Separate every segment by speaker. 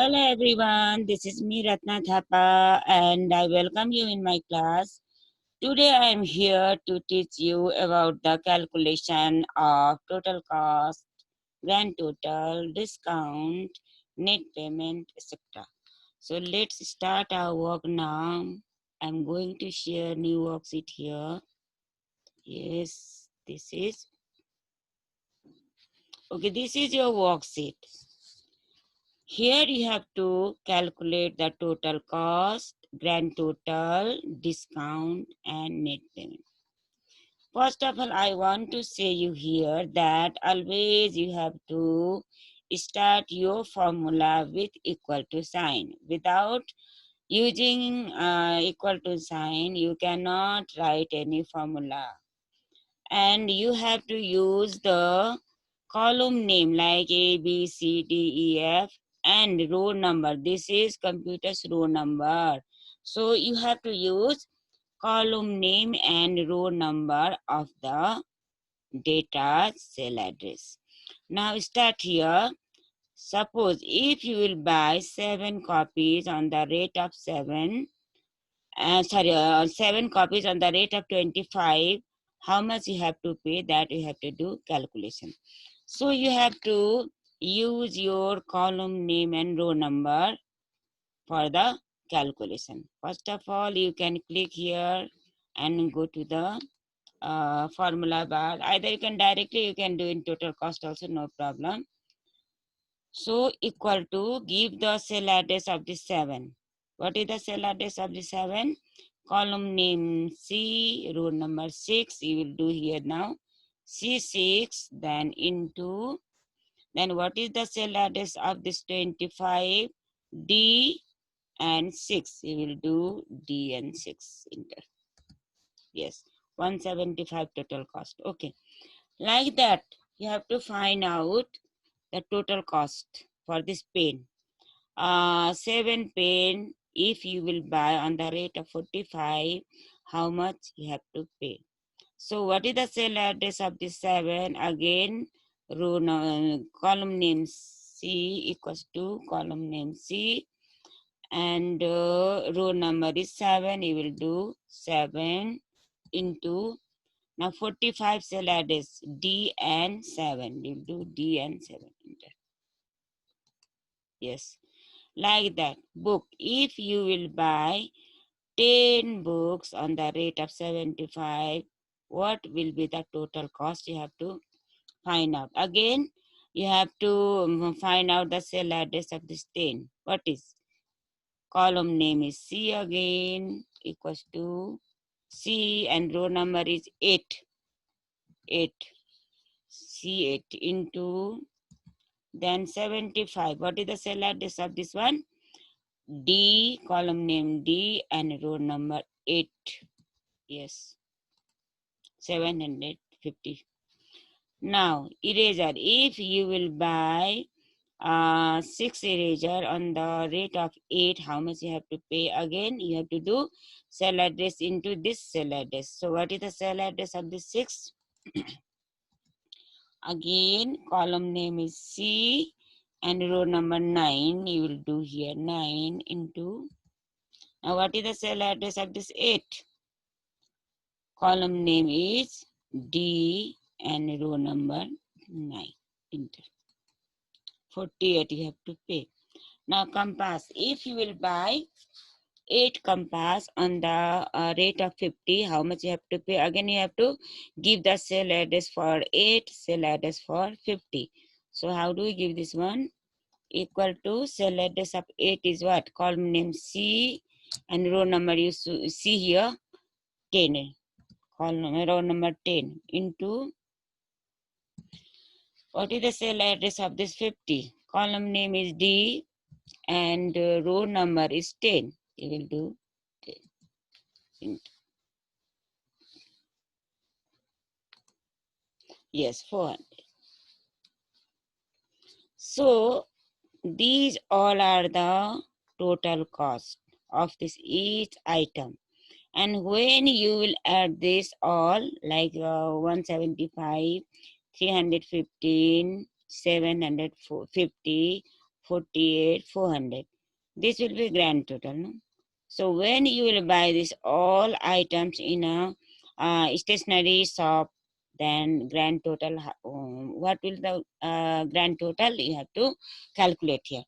Speaker 1: Hello everyone, this is me Ratna Thapa and I welcome you in my class. Today I am here to teach you about the calculation of total cost, grand total, discount, net payment, etc. So let's start our work now. I'm going to share new worksheet here. Yes, this is your worksheet. Here you have to calculate the total cost, grand total, discount, and net payment. First of all, I want to say you here that always you have to start your formula with equal to sign. Without using equal to sign, you cannot write any formula. And you have to use the column name like A, B, C, D, E, F and row number. This is computer's row number. So you have to use column name and row number of the data cell address. Now start here. Suppose if you will buy 7 copies on the rate of 7 copies on the rate of 25, how much you have to pay, that you have to do calculation. So you have to use your column name and row number for the calculation. First of all, you can click here and go to the formula bar. Either you can directly, you can do in total cost also, no problem. So equal to, give the cell address of the 7. What is the cell address of the 7? Column name C, row number 6, you will do here now. C6, then into, then what is the cell address of this 25? D and 6, you will do D and 6, enter. Yes, 175 total cost. Okay, like that, you have to find out the total cost for this pen. 7 pen, if you will buy on the rate of 45, how much you have to pay. So what is the cell address of this 7? Again, column name C equals to column name C and row number is 7. You will do 7 into, now 45 cell address D and 7. You will do D and 7. Enter. Yes. Like that. Book. If you will buy 10 books on the rate of 75, what will be the total cost? You have to find out. Again, you have to find out the cell address of this 10. What is? Column name is C again, equals to C and row number is 8. 8. C8 into, then 75. What is the cell address of this one? D, column name D and row number 8. Yes, 750. Now, eraser. If you will buy 6 eraser on the rate of 8, how much you have to pay? Again, you have to do cell address into this cell address. So, what is the cell address of the 6? Again, column name is C and row number 9. You will do here 9 into. Now, what is the cell address of this 8? Column name is D and row number 9. Enter. 48 you have to pay. Now compass. If you will buy 8 compass on the rate of 50, how much you have to pay? Again, you have to give the cell address for 8, cell address for 50. So how do we give this one? Equal to cell address of 8 is what? Column name C and row number you see here 10. Column row number 10 into, what is the cell address of this 50? Column name is D and row number is 10. You will do 10 into, yes, 400. So these all are the total cost of this each item. And when you will add this all, like 175, 315, 750, 48,400. This will be grand total, no? So when you will buy this all items in a stationery shop, then grand total, what will the grand total you have to calculate here.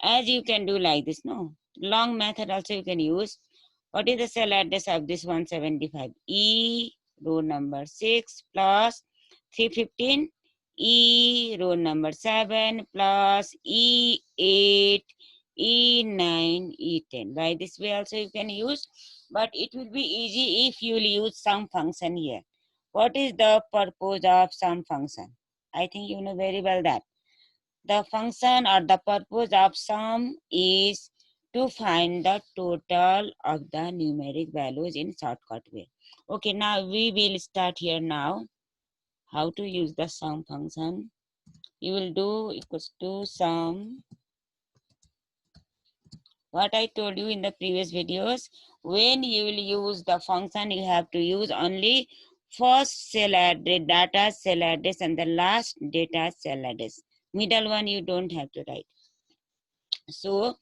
Speaker 1: As you can do like this, no? Long method also you can use. What is the cell address of this 175? E row number 6 plus 315, E row number 7 plus E8, E9, E10. By this way also you can use, but it will be easy if you will use sum function here. What is the purpose of sum function? I think you know very well that. The function or the purpose of sum is to find the total of the numeric values in shortcut way. Okay, now we will start here now. How to use the sum function? You will do equals to sum. What I told you in the previous videos, when you will use the function, you have to use only first cell address, data cell address, and the last data cell address. Middle one you don't have to write. So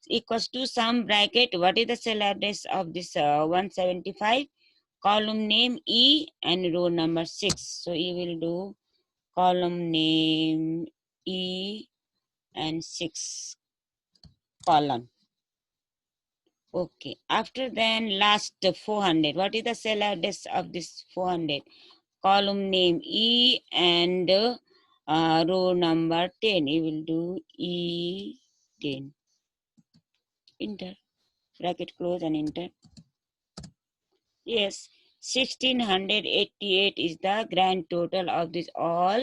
Speaker 1: equals to sum bracket. What is the cell address of this 175? Column name E and row number 6. So you will do column name E and 6 column. Okay. After then last 400. What is the cell address of this 400? Column name E and row number 10. You will do E10. Enter. Bracket close and enter. Yes, 1688 is the grand total of these all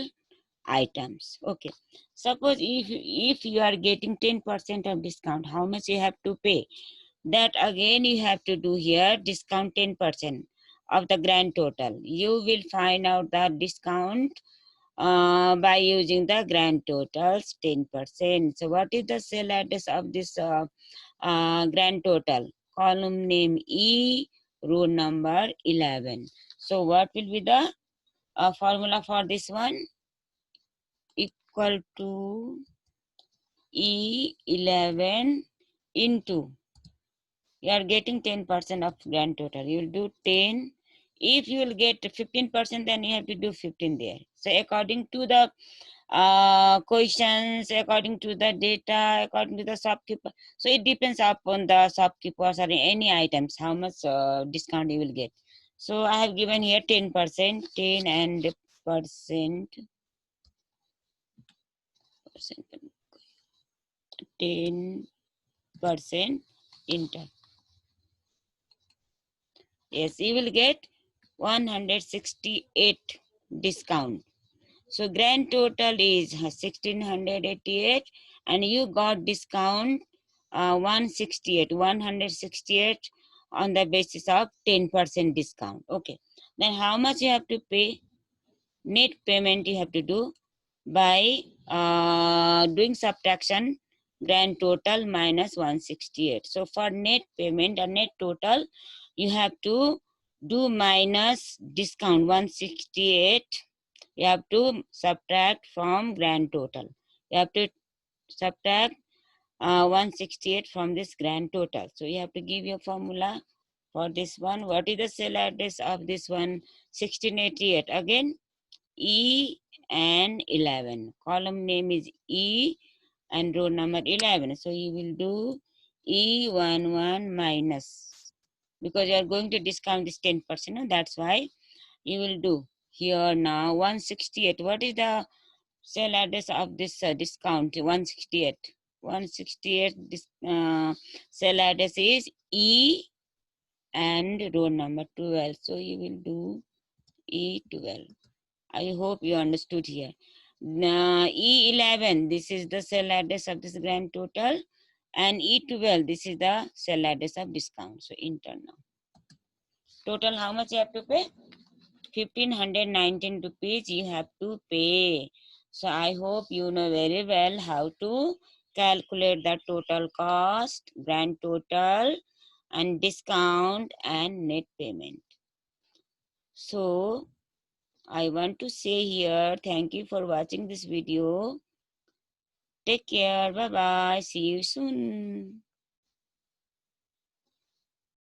Speaker 1: items. Okay. Suppose if you are getting 10% of discount, how much you have to pay? That again you have to do here, discount 10% of the grand total. You will find out the discount by using the grand totals 10%. So what is the cell address of this grand total? Column name E, row number 11. So what will be the formula for this one? Equal to E11 into, you are getting 10% of grand total. You will do 10. If you will get 15%, then you have to do 15 there. So according to the questions, according to the data, according to the shopkeeper. So it depends upon the shopkeepers or any items, how much discount you will get. So I have given here 10%, 10 and percent, 10% enter. Yes, you will get 168 discount. So grand total is 1688 and you got discount 168 on the basis of 10% discount. Okay. Then how much you have to pay? Net payment you have to do by doing subtraction grand total minus 168. So for net payment or net total, you have to do minus discount 168. You have to subtract from grand total. You have to subtract 168 from this grand total. So you have to give your formula for this one. What is the cell address of this one? 1688. Again, E and 11. Column name is E and row number 11. So you will do E11 minus, because you are going to discount this 10%. That's why you will do here now 168. What is the cell address of this discount? 168. 168 this cell address is E and row number 12. So you will do E12. I hope you understood here. Now, E11, this is the cell address of this grand total, and E12, this is the cell address of discount. So enter now. Total, how much you have to pay? 1519 rupees you have to pay. So I hope you know very well how to calculate the total cost, grand total, and discount and net payment. So I want to say here, thank you for watching this video. Take care. Bye bye. See you soon.